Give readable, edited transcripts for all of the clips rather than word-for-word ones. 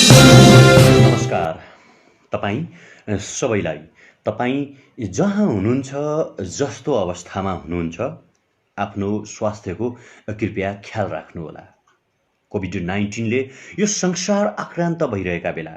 नमस्कार तपाईँ सबैलाई। तपाईँ जहाँ हुनुहुन्छ, जस्तो अवस्थामा हुनुहुन्छ, आफ्नो स्वास्थ्यको कृपया ख्याल राख्नुहोला। कोभिड-19 ले यो संसार आक्रान्त भइरहेका बेला,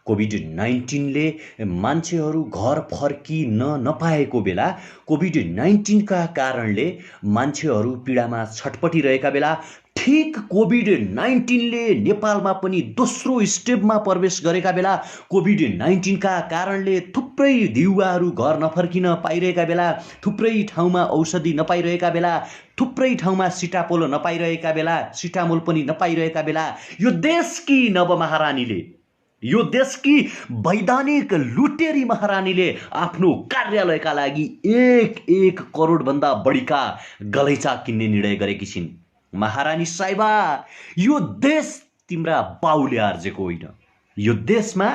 कोभिड-19 ले मान्छेहरू घर फर्किन नपाएको बेला, कोभिड-19 का कारणले मान्छेहरू पीडामा छटपटिरहेका बेला, ठीक कोभिड-19 ले नेपालमा पनि दोस्रो स्टेपमा प्रवेश गरेका बेला, कोभिड-19 का कारणले थुप्रै दिउवाहरू घर नफर्किन पाइरहेका बेला, थुप्रै ठाउँमा औषधि नपाइरहेका बेला, थुप्रै ठाउँमा सिटापोलो नपाइरहेका बेला, सिटामोल पनि नपाइरहेका बेला, यो देशकी नवमहारानीले, यो देशकी वैधानिक लुटेरी महारानीले आफ्नो कार्यालयका लागि 1 करोड भन्दा बढीका गलैँचा किन्ने निर्णय गरेकी छिन्। महारानी साहिबा, यो देश तिम्रा बाउले आर्जेको होइन। यो देशमा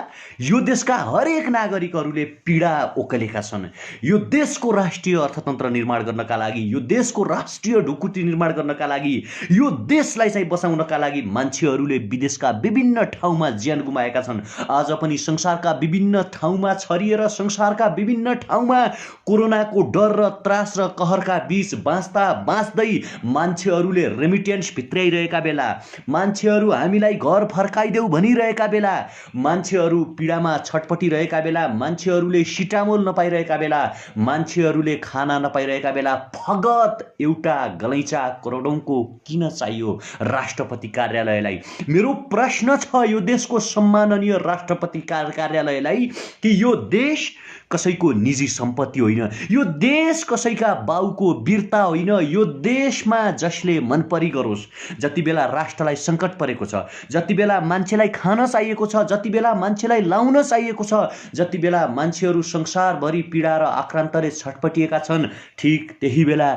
यो देशका हरेक नागरिकहरूले पीडा ओकलेका छन्। यो देशको राष्ट्रिय अर्थतन्त्र निर्माण गर्नका लागि, यो देशको राष्ट्रिय ढुकुटी निर्माण गर्नका लागि, यो देशलाई चाहिँ बचाउनका लागि मान्छेहरूले विदेशका विभिन्न ठाउँमा ज्यान गुमाएका छन्। आज पनि संसारका विभिन्न ठाउँमा छरिएर संसारका विभिन्न ठाउँमा कोरोनाको डर र त्रास र कहरका बीच बाँच्दै मान्छेहरूले रेमिटेन्स भित्राइरहेका बेला, मान्छेहरू हामीलाई घर फर्काइदेऊ भनिरहेका बेला, मान्छेहरू पीडामा छटपटिरहेका बेला, मान्छेहरूले सिटामोल नपाइरहेका बेला, मान्छेहरूले खाना नपाइरहेका बेला, फगत एउटा गलैँचा करोडौंको किन चाहियो राष्ट्रपति कार्यालयलाई? मेरो प्रश्न छ यो देशको सम्माननीय राष्ट्रपति कार्यालयलाई कि यो देश कसैको निजी सम्पत्ति होइन, यो देश कसैका बाउको वीरता होइन, यो देशमा जसले मन परी गरोस्। जति बेला राष्ट्रलाई संकट परेको छ, जति बेला मान्छेलाई खान चाहिएको छ, जति बेला मान्छेलाई लाउन चाहिएको छ, जति बेला मान्छेहरू संसारभरि पीडा र आक्रान्तले छटपटिएका छन्, ठीक त्यही बेला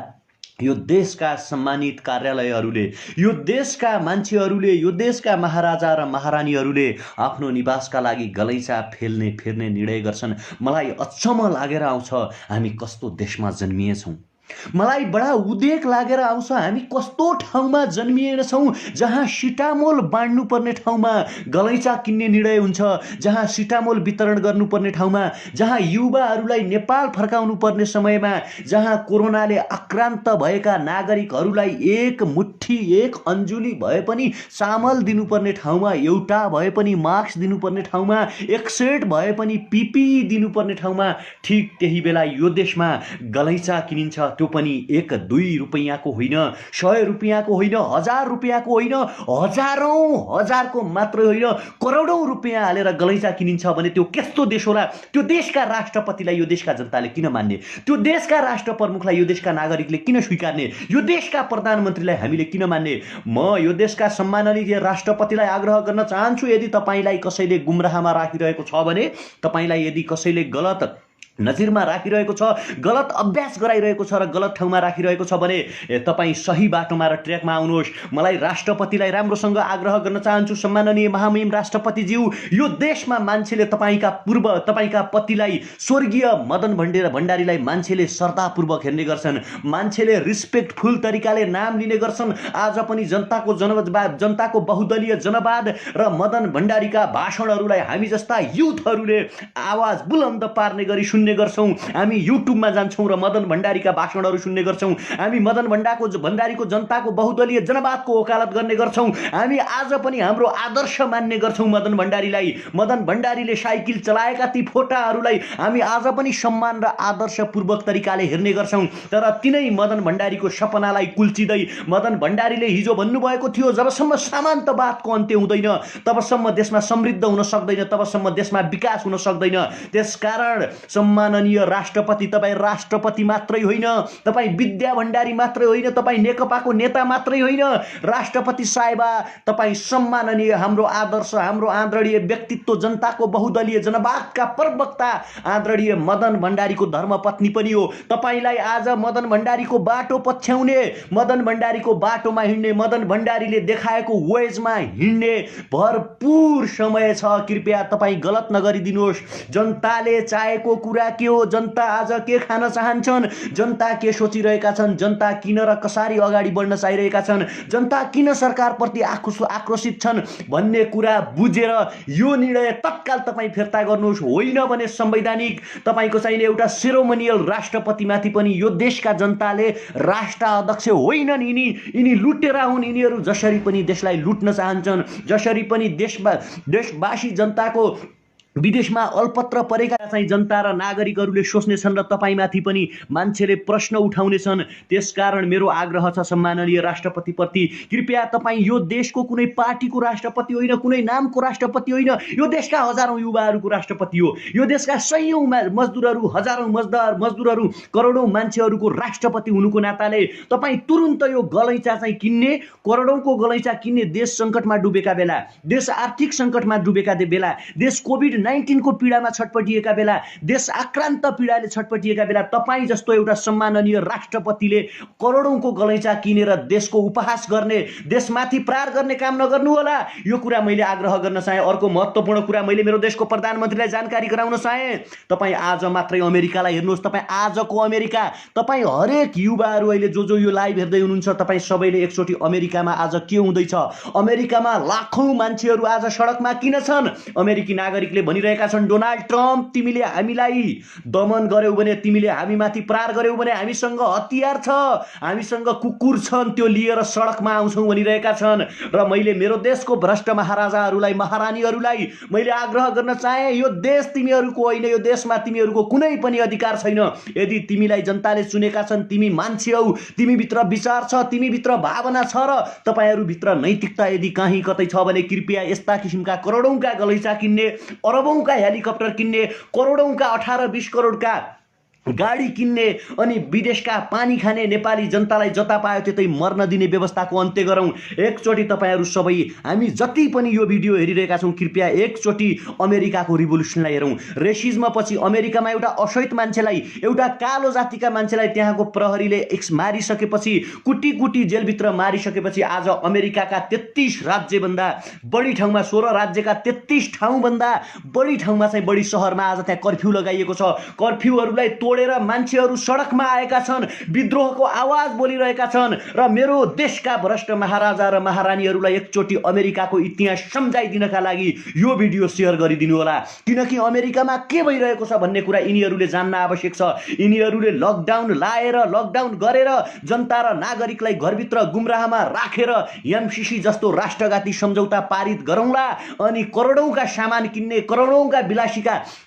यो देशका सम्मानित कार्यालयहरूले, यो देशका मान्छेहरूले, यो देशका महाराजा र महारानीहरूले आफ्नो निवासका लागि गलैँचा फेर्ने निर्णय गर्छन्। मलाई अचम्म लागेर आउँछ हामी कस्तो देशमा जन्मिएछौँ। मलाई बडा उदेक लागेर आउँछ हामी कस्तो ठाउँमा जन्मिएछौँ जहाँ सिटामोल बाँड्नुपर्ने ठाउँमा गलैँचा किन्ने निर्णय हुन्छ, जहाँ सिटामोल वितरण गर्नुपर्ने ठाउँमा, जहाँ युवाहरूलाई नेपाल फर्काउनु पर्ने समयमा, जहाँ कोरोनाले आक्रान्त भएका नागरिकहरूलाई एक मुट्ठी एक अन्जुली भए पनि चामल दिनुपर्ने ठाउँमा, एउटा भए पनि मास्क दिनुपर्ने ठाउँमा, एक सेट भए पनि पिपी दिनुपर्ने ठाउँमा, ठीक त्यही बेला यो देशमा गलैँचा किनिन्छ। त्यो पनि 1-2 रुपैयाँको होइन, 100 रुपैयाँको होइन, 1000 रुपैयाँको होइन, हजारौं हजारको मात्र होइन, करोडौं रुपैयाँ हालेर गलैँचा किनिन्छ भने त्यो कस्तो देश होला? त्यो देशका राष्ट्रपतिलाई यो देशका जनताले किन मान्ने? त्यो देशका राष्ट्र प्रमुखलाई यो देशका नागरिकले किन स्वीकार्ने? यो देशका प्रधानमन्त्रीलाई हामीले किन मान्ने? म यो देशका सम्माननीय राष्ट्रपतिलाई आग्रह गर्न चाहन्छु, यदि तपाईलाई कसैले गुमराहमा राखिरहेको छ भने, तपाईलाई यदि कसैले गलत नजिरमा राखिरहेको छ, गलत अभ्यास गराइरहेको छ र गलत ठाउँमा राखिरहेको छ भने तपाईँ सही बाटोमा र ट्र्याकमा आउनुहोस्। मलाई राष्ट्रपतिलाई राम्रोसँग आग्रह गर्न चाहन्छु, सम्माननीय महामहिम राष्ट्रपतिज्यू, यो देशमा मान्छेले तपाईका पतिलाई स्वर्गीय मदन भण्डारीलाई मान्छेले श्रद्धापूर्वक हेर्ने गर्छन्, मान्छेले रिस्पेक्टफुल तरिकाले नाम लिने गर्छन्। आज पनि जनताको बहुदलीय जनवाद र मदन भण्डारीका भाषणहरूलाई हामी जस्ता युथहरूले आवाज बुलन्द पार्ने गरी सुन्ने गर्छौं। हामी युट्युबमा जान्छौं र मदन भण्डारीका भाषणहरू सुन्ने गर्छौं। हामी मदन भण्डारीको जनताको बहुदलीय जनवादको वकालत गर्ने गर्छौं। हामी आज पनि हाम्रो आदर्श मान्ने गर्छौं मदन भण्डारीलाई। मदन भण्डारीले साइकल चलाएका ती फोटाहरूलाई हामी आज पनि सम्मान र आदर्शपूर्वक तरिकाले हेर्ने गर्छौं। तर तिनै मदन भण्डारीको सपनालाई कुल्चिदै मदन भण्डारीले हिजो भन्नुभएको थियो, जबसम्म सामन्तवादको अन्त्य हुँदैन तबसम्म देशमा समृद्ध हुन सक्दैन, तबसम्म देशमा विकास हुन सक्दैन। त्यसकारण सम्माननीय राष्ट्रपति, तपाईँ राष्ट्रपति मात्रै होइन, तपाईँ विद्या भण्डारी मात्रै होइन, तपाईँ नेकपाको नेता मात्रै होइन, राष्ट्रपति साहिबा तपाईँ सम्माननीय हाम्रो आदर्श, हाम्रो आदरणीय व्यक्तित्व, जनताको बहुदलीय जनवादका प्रवक्ता आदरणीय मदन भण्डारीको धर्मपत्नी पनि हो। तपाईलाई आज मदन भण्डारीको बाटो पछ्याउने, मदन भण्डारीको बाटोमा हिँड्ने, मदन भण्डारीले देखाएको वेजमा हिँड्ने भरपूर समय छ। कृपया तपाईँ गलत नगरिदिनुहोस्। जनताले चाहेको कुरा जनता के हो, जनता आज के खान चाहन्छन्, जनता के सोचिरहेका छन्, जनता किन र कसरी अगाडि बढ्न चाहिरहेका छन्, जनता किन सरकारप्रति आक्रोशित छन् भन्ने कुरा बुझेर यो निर्णय तत्काल तपाईँ फिर्ता गर्नुहोस्। होइन भने संवैधानिक तपाईँको चाहिने एउटा सेरोमोनियल राष्ट्रपतिमाथि पनि यो देशका जनताले राष्ट्र अध्यक्ष होइनन्, यिनी लुटेरा हुन्, यिनीहरू जसरी पनि देशलाई लुट्न चाहन्छन्, जसरी पनि देशवासी जनताको विदेशमा अल्पत्र परेका चाहिँ जनता र नागरिकहरूले सोच्नेछन् र तपाईँमाथि पनि मान्छेले प्रश्न उठाउनेछन्। त्यसकारण मेरो आग्रह छ सम्माननीय राष्ट्रपतिप्रति, कृपया तपाईँ यो देशको कुनै पार्टीको राष्ट्रपति होइन, कुनै नामको राष्ट्रपति होइन, यो देशका हजारौं युवाहरूको राष्ट्रपति हो, यो देशका सयौं मजदुरहरू, हजारौं मजदुरहरू, करोडौं मान्छेहरूको राष्ट्रपति हुनुको नाताले तपाईँ तुरुन्त यो गलैँचा चाहिँ किन्ने, करोडौंको गलैँचा किन्ने, देश सङ्कटमा डुबेका बेला, देश आर्थिक सङ्कटमा डुबेका बेला, देश कोभिड-19 को पीडामा छटपटिएका बेला, देश आक्रान्त पीडाले छटपटिएका बेला तपाईँ जस्तो एउटा सम्माननीय राष्ट्रपतिले करोडौंको गलैँचा किनेर देशको उपहास गर्ने, देशमाथि प्रहार गर्ने काम नगर्नु होला। यो कुरा मैले आग्रह गर्न चाहे। अर्को महत्त्वपूर्ण कुरा मैले मेरो देशको प्रधानमन्त्रीलाई जानकारी गराउन चाहे। तपाईँ आज मात्रै अमेरिकालाई हेर्नुहोस्, तपाईँ आजको अमेरिका, तपाईँ हरेक युवाहरू अहिले जो यो लाइभ हेर्दै हुनुहुन्छ, तपाईँ सबैले एकचोटि अमेरिकामा आज के हुँदैछ, अमेरिकामा लाखौं मान्छेहरू आज सडकमा किन छन्? अमेरिकी नागरिकले भनिरहेका छन्, डोनाल्ड ट्रम्प तिमीले हामीलाई दमन गर्यौ भने, तिमीले हामीमाथि प्रहार गर्यौ भने हामीसँग हतियार छ, हामीसँग कुकुर छन्, त्यो लिएर सडकमा आउँछौँ भनिरहेका छन्। र मैले मेरो देशको भ्रष्ट महाराजाहरूलाई, महारानीहरूलाई मैले आग्रह गर्न चाहे, यो देश तिमीहरूको होइन, यो देशमा तिमीहरूको कुनै पनि अधिकार छैन। यदि तिमीलाई जनताले चुनेका छन्, तिमी मान्छे हौ, तिमीभित्र विचार छ, तिमीभित्र भावना छ र तपाईँहरूभित्र नैतिकता यदि कहीँ कतै छ भने कृपया यस्ता किसिमका करोडौंका गलैँचा किन्ने, अरबौंका हेलिकप्टर किन्ने, करोडौंका 18-20 करोडका गाडी किन्ने अनि विदेशका पानी खाने नेपाली जनतालाई जता पायो त्यतै मर्न दिने व्यवस्थाको अन्त्य गरौँ। एकचोटि तपाईँहरू सबै, हामी जति पनि यो भिडियो हेरिरहेका छौँ, कृपया एकचोटि अमेरिकाको रिभोल्युसनलाई हेरौँ। रेसिज्म पछि अमेरिकामा एउटा अशोइत मान्छेलाई, एउटा कालो जातिका मान्छेलाई त्यहाँको प्रहरीले मारिसकेपछि, कुटी कुटी जेलभित्र मारिसकेपछि आज अमेरिकाका 33 राज्यभन्दा बढी ठाउँमा, 16 राज्यका 33 ठाउँभन्दा बढी ठाउँमा चाहिँ, बढी शहरमा आज त्यहाँ कर्फ्यू लगाइएको छ। कर्फ्यूहरूलाई तोडेर मान्छेहरू सडकमा आएका छन्, विद्रोहको आवाज बोलिरहेका छन्। र मेरो देशका भ्रष्ट महाराजा र महारानीहरूलाई एकचोटि अमेरिकाको इतिहास सम्झाइदिनका लागि यो भिडियो सेयर गरिदिनु होला, किनकि अमेरिकामा के भइरहेको छ भन्ने कुरा यिनीहरूले जान्न आवश्यक छ। यिनीहरूले लकडाउन लाएर, लकडाउन गरेर जनता र नागरिकलाई घरभित्र गुमराहमा राखेर एमसीसी जस्तो राष्ट्रघाती सम्झौता पारित गरौँला अनि करोडौंका सामान किन्ने, करोडौंका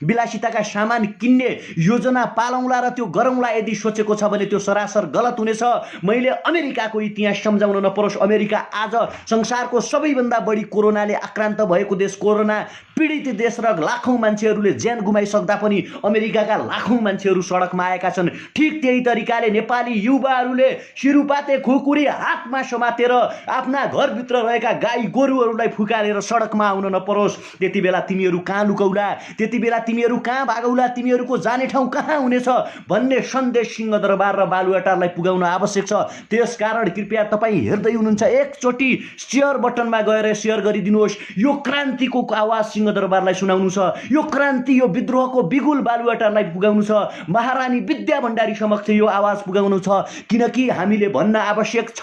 विलासिताका सामान किन्ने योजना पालौँला र त्यो गरौँला। यदि सोचेको छ भने त्यो सरासर गलत हुनेछ। मैले अमेरिकाको इतिहास सम्झाउन नपरोस्। अमेरिका आज संसारको सबैभन्दा बढी कोरोनाले आक्रान्त भएको देश, कोरोना पीडित देश र लाखौं मान्छेहरूले ज्यान गुमाइसक्दा पनि अमेरिकाका लाखौं मान्छेहरू सडकमा आएका छन्। ठिक त्यही तरिकाले नेपाली युवाहरूले सिरुपाते खुकुरी हातमा समातेर आफ्ना घरभित्र रहेका गाई गोरुहरूलाई फुकालेर सडकमा आउन नपरोस्। त्यति बेला तिमीहरू कहाँ लुकौला, त्यति बेला तिमीहरू कहाँ भागौला, तिमीहरूको जाने ठाउँ कहाँ हुनेछ भन्ने सन्देश सिंहदरबार र बालुवाटारलाई पुगाउन आवश्यक छ। त्यसकारण कृपया तपाईँ हेर्दै हुनुहुन्छ, एकचोटि शेयर बटनमा गएर शेयर गरिदिनुहोस्। यो क्रान्तिको आवाज सिंहदरबारलाई सुनाउनु छ, यो क्रान्ति, यो विद्रोहको बिगुल बालुवाटारलाई पुगाउनु छ, महारानी विद्या भण्डारी समक्ष यो आवाज पुगाउनु छ। किनकि हामीले भन्न आवश्यक छ,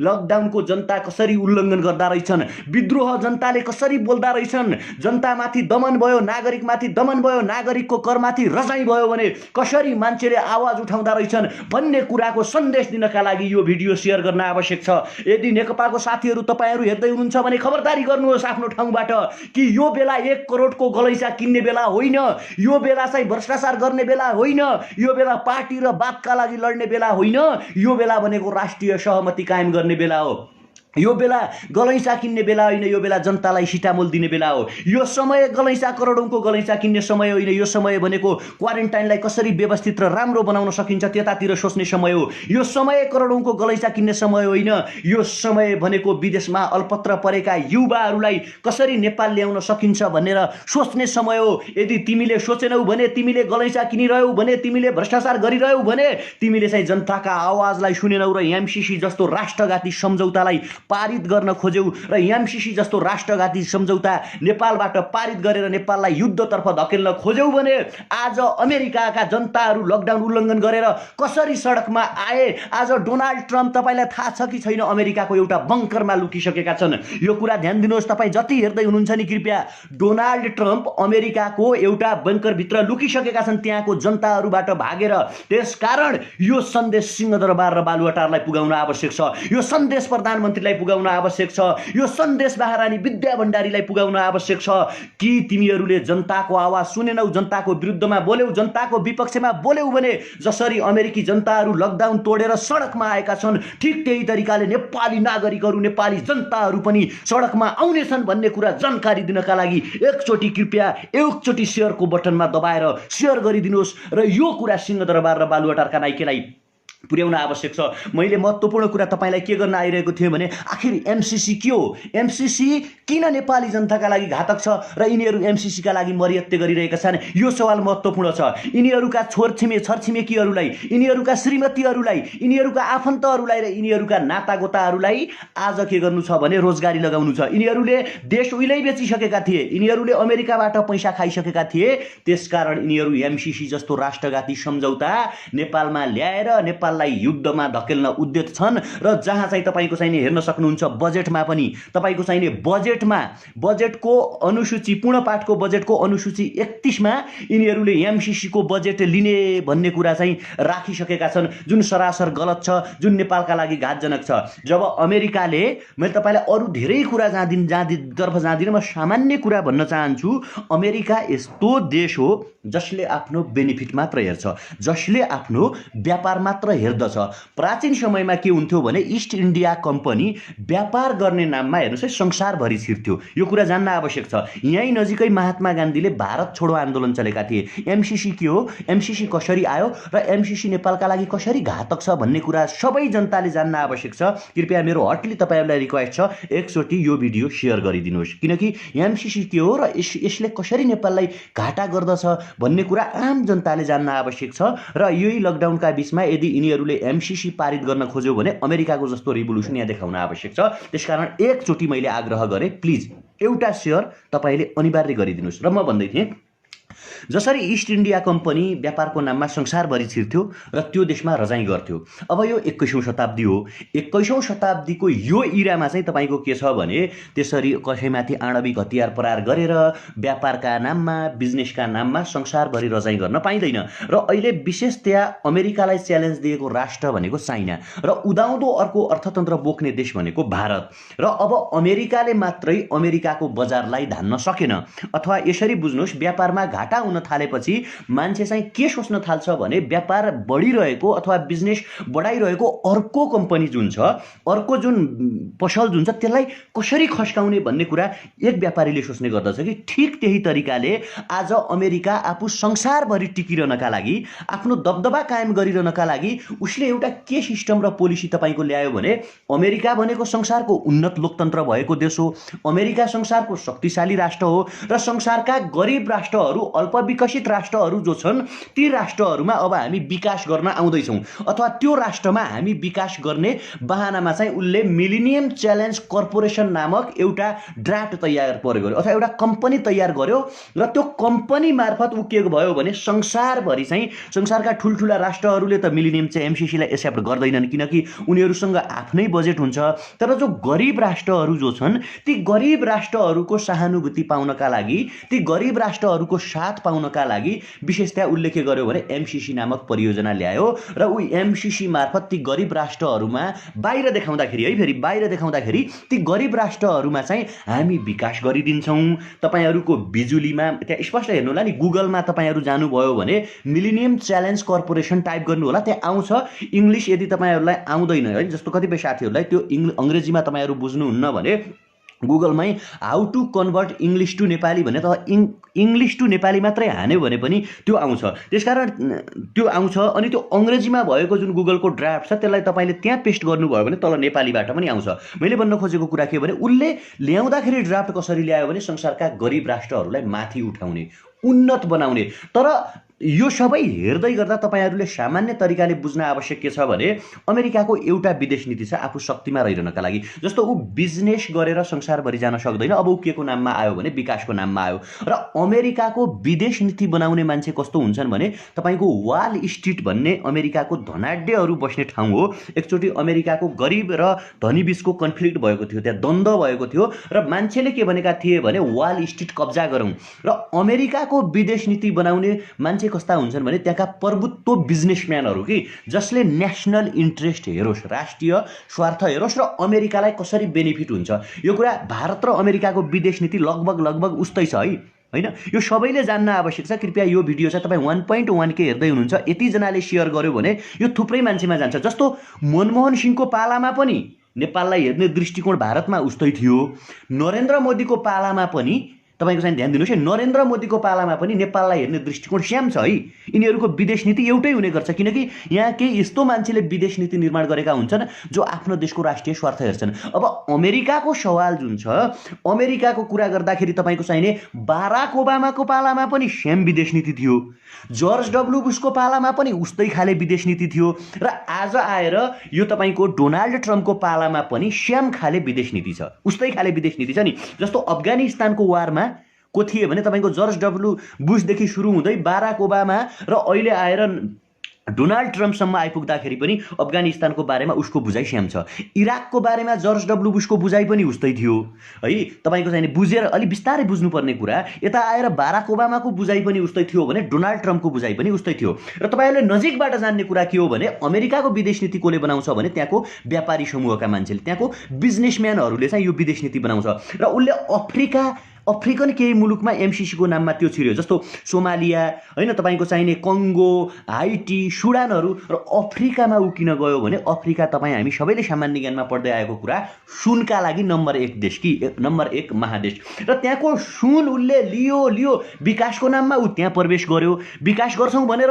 लकडाउनको जनता कसरी उल्लङ्घन गर्दा रहेछन्, विद्रोह जनताले कसरी बोल्दा रहेछन्, जनतामाथि दमन भयो, नागरिकमाथि दमन भयो, नागरिकको करमाथि रजाइ भयो भने कसरी मान्छेले आवाज उठाउँदा रहेछन् भन्ने कुराको सन्देश दिनका लागि यो भिडियो शेयर गर्न आवश्यक छ। यदि नेकपाको साथीहरू तपाईँहरू हेर्दै हुनुहुन्छ भने खबरदारी गर्नुहोस् आफ्नो ठाउँबाट कि यो बेला 1 करोडको गलैँचा किन्ने बेला होइन, यो बेला चाहिँ भ्रष्टाचार गर्ने बेला होइन, यो बेला पार्टी र बातका लागि लड्ने बेला होइन, यो बेला भनेको राष्ट्रिय सहमति कायम गर्ने बेला हो। यो बेला गलैँचा किन्ने बेला होइन, यो बेला जनतालाई सिटामोल दिने बेला हो। यो समय गलैँचा, करोडौंको गलैँचा किन्ने समय होइन। यो समय भनेको क्वारेन्टाइनलाई कसरी व्यवस्थित र राम्रो बनाउन सकिन्छ त्यतातिर सोच्ने समय हो। यो समय करोडौंको गलैँचा किन्ने समय होइन। यो समय भनेको विदेशमा अल्पत्र परेका युवाहरूलाई कसरी नेपाल ल्याउन सकिन्छ भनेर सोच्ने समय हो। यदि तिमीले सोचेनौ भने, तिमीले गलैँचा किनिरह्यौ भने, तिमीले भ्रष्टाचार गरिरह्यौ भने, तिमीले चाहिँ जनताका आवाजलाई सुनेनौ र एमसीसी जस्तो राष्ट्रघाती सम्झौतालाई पारित गर्न खोज्यौ र एमसीसी जस्तो राष्ट्रघाती सम्झौता नेपालबाट पारित गरेर नेपाललाई युद्धतर्फ धकेल्न खोज्यौ भने आज अमेरिकाका जनताहरू लकडाउन उल्लङ्घन गरेर कसरी सडकमा आए। आज डोनाल्ड ट्रम्प तपाईलाई थाहा छ कि छैन अमेरिकाको एउटा बङ्करमा लुकिसकेका छन्। यो कुरा ध्यान दिनुहोस्, तपाईँ जति हेर्दै हुनुहुन्छ नि कृपया, डोनाल्ड ट्रम्प अमेरिकाको एउटा बङ्करभित्र लुकिसकेका छन् त्यहाँको जनताहरूबाट भागेर। त्यसकारण यो सन्देश सिंहदरबार र बालुवाटारलाई पुगाउन आवश्यक छ, यो सन्देश प्रधानमन्त्रीलाई पुगाउन आवश्यक छ, यो सन्देश महारानी विद्या भण्डारीलाई पुगाउन आवश्यक छ कि तिमीहरूले जनताको आवाज सुनेनौ, जनताको विरुद्धमा बोल्यौ, जनताको विपक्षमा बोल्यौ भने जसरी अमेरिकी जनताहरू लकडाउन तोडेर सडकमा आएका छन् ठीक त्यही तरिकाले नेपाली नागरिकहरू, नेपाली जनताहरू पनि सडकमा आउनेछन् भन्ने कुरा जानकारी दिनका लागि एकचोटि कृपया एकचोटि शेयरको बटनमा दबाएर शेयर गरिदिनुहोस् र यो कुरा सिंहदरबार र बालुवाटारका नाइकेलाई पुर्याउन आवश्यक छ। मैले महत्त्वपूर्ण कुरा तपाईलाई के गर्न आइरहेको थिएँ भने आखिर एमसीसी के हो, एमसीसी किन नेपाली जनताका लागि घातक छ र यिनीहरू एमसीसीका लागि मर्यादा गरिरहेका छन्, यो सवाल महत्त्वपूर्ण छ। यिनीहरूका छरछिमेकीहरूलाई, यिनीहरूका श्रीमतीहरूलाई, यिनीहरूका आफन्तहरूलाई र यिनीहरूका नातागोताहरूलाई आज के गर्नु छ भने रोजगारी लगाउनु छ। यिनीहरूले देश उहिल्यै बेचिसकेका थिए, यिनीहरूले अमेरिकाबाट पैसा खाइसकेका थिए। त्यसकारण यिनीहरू एमसीसी जस्तो राष्ट्रघाती सम्झौता नेपालमा ल्याएर नेपाललाई युद्धमा धकेल्न उद्यत छन् र जहाँ चाहिँ तपाईको चाहिँ हेर्न सक्नुहुन्छ बजेटमा पनि, तपाईको चाहिँ बजेटको अनुसूची, पूर्ण पाठको बजेटको अनुसूची 31 मा यिनीहरूले एमसीसी को बजेट लिने भन्ने कुरा चाहिँ राखिसकेका छन्, जुन सरासर गलत छ, जुन नेपालका लागि घातजनक छ। जब अमेरिकाले, मैले तपाईलाई अरू धेरै कुरा तर्फ जाँदिन, म सामान्य कुरा भन्न चाहन्छु, अमेरिका यस्तो देश हो जसले आफ्नो बेनिफिट मात्र हेर्छ, जसले आफ्नो व्यापार मात्र हेर्दछ। प्राचीन समयमा के हुन्थ्यो भने इस्ट इन्डिया कम्पनी व्यापार गर्ने नाममा हेर्नुहोस् है संसारभरि छिर्थ्यो। यो कुरा जान्न आवश्यक छ। यहीँ नजिकै महात्मा गान्धीले भारत छोडो आन्दोलन चलेका थिए। एमसीसी के हो, एमसीसी कसरी आयो र एमसीसी नेपालका लागि कसरी घातक छ भन्ने कुरा सबै जनताले जान्न आवश्यक छ। कृपया मेरो हटली तपाईहरुलाई रिक्वेस्ट छ, एकचोटि यो भिडियो शेयर गरिदिनुहोस्, किनकि एमसीसी के हो र यसले कसरी नेपाललाई घाटा गर्दछ भन्ने कुरा आम जनताले जान्न आवश्यक छ। र यही लकडाउनका बीचमा यदि यिनीहरूले एमसीसी पारित गर्न खोज्यो भने अमेरिकाको जस्तो रिभोल्युसन यहाँ देखाउन आवश्यक छ। त्यसकारण एकचोटि मैले आग्रह गरेँ, प्लिज एउटा शेयर तपाईले अनिवार्य गरिदिनुहोस्। र म भन्दै थिएँ जसरी इस्ट इन्डिया कम्पनी व्यापारको नाममा संसारभरि छिर्थ्यो र त्यो देशमा रजाइ गर्थ्यो। अब यो 21औं शताब्दी हो। 21औं शताब्दीको यो इरामा चाहिँ तपाईको के छ भने त्यसरी कसैमाथि आणविक हतियार प्रहार गरेर व्यापारका नाममा, बिजनेसका नाममा संसारभरि रजाइ गर्न पाइँदैन। र अहिले विशेषतया अमेरिकालाई च्यालेन्ज दिएको राष्ट्र भनेको चाइना र उदाउँदो अर्को अर्थतन्त्र बोक्ने देश भनेको भारत। र अब अमेरिकाले मात्रै अमेरिकाको बजारलाई धान्न सकेन, अथवा यसरी बुझ्नुहोस् व्यापारमा घाटा हुन थालेपछि मान्छे चाहिँ के सोच्न थाल्छ भने व्यापार बढिरहेको अथवा बिजनेस बढाइरहेको अर्को कम्पनी जुन छ, अर्को जुन पसल जुन छ त्यसलाई कसरी खस्काउने भन्ने कुरा एक व्यापारीले सोच्ने गर्दछ कि ठीक त्यही तरिकाले आज अमेरिका आफू संसारभरि टिकिरहनका लागि, आफ्नो दबदबा कायम गरिरहनका लागि उसले एउटा के सिस्टम र पोलिसी तपाईको ल्यायो भने अमेरिका भनेको संसारको उन्नत लोकतन्त्र भएको देश हो, अमेरिका संसारको शक्तिशाली राष्ट्र हो र संसारका गरिब राष्ट्रहरू, अल्पविकसित राष्ट्रहरू जो छन् ती राष्ट्रहरूमा अब हामी विकास गर्न आउँदैछौँ, अथवा त्यो राष्ट्रमा हामी विकास गर्ने बहानामा चाहिँ उसले मिलेनियम च्यालेन्ज कर्पोरेसन नामक एउटा ड्राफ्ट तयार गर्यो अथवा एउटा कम्पनी तयार गर्यो र त्यो कम्पनी मार्फत उ के भयो भने संसारभरि चाहिँ संसारका ठुल्ठुला राष्ट्रहरूले त मिलेनियम चाहिँ एमसीसीलाई एक्सेप्ट गर्दैनन्, किनकि उनीहरूसँग आफ्नै बजेट हुन्छ। तर जो गरिब राष्ट्रहरू जो छन् ती गरिब राष्ट्रहरूको सहानुभूति पाउनका लागि, ती गरिब राष्ट्रहरूको साथ पाउनका लागि विशेषतया उसले के गर्यो भने एमसीसी नामक परियोजना ल्यायो र ऊ एमसीसी मार्फत ती गरिब राष्ट्रहरूमा बाहिर देखाउँदाखेरि है, फेरि बाहिर देखाउँदाखेरि ती गरिब राष्ट्रहरूमा चाहिँ हामी विकास गरिदिन्छौँ। तपाईहरूको बिजुलीमा त्यहाँ स्पष्ट हेर्नु होला नि, गुगलमा तपाईहरू जानुभयो भने मिलेनियम च्यालेन्ज कर्पोरेसन टाइप गर्नु होला, त्यहाँ आउँछ। इङ्ग्लिस यदि तपाईहरूलाई आउँदैन है, जस्तो कतिपय साथीहरूलाई त्यो अङ्ग्रेजीमा तपाईहरू बुझ्नुहुन्न भने गुगलमै how to convert English to Nepali भने त इङ्ग्लिस टु नेपाली मात्रै हान्यो भने पनि त्यो आउँछ। त्यसकारण त्यो आउँछ। अनि त्यो अङ्ग्रेजीमा भएको जुन गुगलको ड्राफ्ट छ त्यसलाई तपाईँले त्यहाँ पेस्ट गर्नुभयो भने तल नेपालीबाट पनि आउँछ। मैले भन्न खोजेको कुरा के भने उसले ल्याउँदाखेरि ड्राफ्ट कसरी ल्यायो भने संसारका गरिब राष्ट्रहरूलाई माथि उठाउने, उन्नत बनाउने। तर यो सबै हेर्दै गर्दा तपाईँहरूले सामान्य तरिकाले बुझ्न आवश्यक के छ भने अमेरिकाको एउटा विदेश नीति छ आफू शक्तिमा रहिरहनका लागि। जस्तो ऊ बिजनेस गरेर संसारभरि जान सक्दैन, अब ऊ के को नाममा आयो भने विकासको नाममा आयो। र अमेरिकाको विदेश नीति बनाउने मान्छे कस्तो हुन्छन् भने तपाईँको वाल स्ट्रिट भन्ने अमेरिकाको धनाढ्यहरू बस्ने ठाउँ हो। एकचोटि अमेरिकाको गरिब र धनी बिचको कन्फ्लिक्ट भएको थियो, त्यहाँ द्वन्द्व भएको थियो र मान्छेले के भनेका थिए भने वाल स्ट्रिट कब्जा गरौँ। र अमेरिकाको विदेश नीति बनाउने मान्छे कस्ता हुन्छन् भने त्यहाँका प्रभुत्व बिजनेसम्यानहरू कि जसले नेसनल इन्ट्रेस्ट हेरोस्, राष्ट्रिय स्वार्थ हेरोस् र अमेरिकालाई कसरी बेनिफिट हुन्छ। यो कुरा भारत र अमेरिकाको विदेश नीति लगभग उस्तै छ है, हैन? यो सबैले जान्न आवश्यक छ। कृपया यो भिडियो चाहिँ तपाईँ 1.1 के हेर्दै हुनुहुन्छ, यतिजनाले सेयर गर्यो भने यो थुप्रै मान्छेमा जान्छ। जस्तो मनमोहन सिंहको पालामा पनि नेपाललाई हेर्ने दृष्टिकोण भारतमा उस्तै थियो। नरेन्द्र मोदीको पालामा पनि तपाईको चाहिँ ध्यान दिनुहोस् है, नरेन्द्र मोदीको पालामा पनि नेपाललाई हेर्ने दृष्टिकोण स्याम छ है। यिनीहरूको विदेश नीति एउटै हुने गर्छ, किनकि यहाँ केही यस्तो मान्छेले विदेश नीति निर्माण गरेका हुन्छन् जो आफ्नो देशको राष्ट्रिय स्वार्थ हेर्छन्। अब अमेरिकाको सवाल जुन छ, अमेरिकाको कुरा गर्दाखेरि तपाईँको चाहिने बाराक ओबामाको पालामा पनि स्याम विदेश नीति थियो, जर्ज डब्ल्यू बुशको पालामा पनि उस्तै खाले विदेश नीति थियो र आज आएर यो तपाईँको डोनाल्ड ट्रम्पको पालामा पनि स्याम खाले विदेश नीति छ, उस्तै खाले विदेश नीति छ नि। जस्तो अफगानिस्तानको वारमा को थिए भने तपाईँको जर्ज डब्ल्यू बुशदेखि सुरु हुँदै बाराक ओबामा र अहिले आएर डोनाल्ड ट्रम्पसम्म आइपुग्दाखेरि पनि अफगानिस्तानको बारेमा उसको बुझाइ स्याम छ। इराकको बारेमा जर्ज डब्ल्यू बुशको बुझाइ पनि उस्तै थियो है। तपाईँको चाहिँ बुझेर अलि बिस्तारै बुझ्नुपर्ने कुरा, यता आएर बाराक ओबामाको बुझाइ पनि उस्तै थियो भने डोनाल्ड ट्रम्पको बुझाइ पनि उस्तै थियो। र तपाईँहरूले नजिकबाट जान्ने कुरा के हो भने अमेरिकाको विदेश नीति कसले बनाउँछ भने त्यहाँको व्यापारी समूहका मान्छेले, त्यहाँको बिजनेसम्यानहरूले चाहिँ यो विदेश नीति बनाउँछ। र उसले अफ्रिकन केही मुलुकमा एमसिसीको नाममा त्यो छिर्यो, जस्तो सोमालिया हैन, तपाईँको चाहिने कङ्गो, हाइटी, सुडानहरू। र अफ्रिकामा ऊ किन गयो भने अफ्रिका तपाईँ हामी सबैले सामान्य ज्ञानमा पढ्दै आएको कुरा, सुनका लागि नम्बर 1 देश कि नम्बर 1 महादेश। र त्यहाँको सुन उसले लियो विकासको नाममा ऊ त्यहाँ प्रवेश गर्यो, विकास गर्छौँ भनेर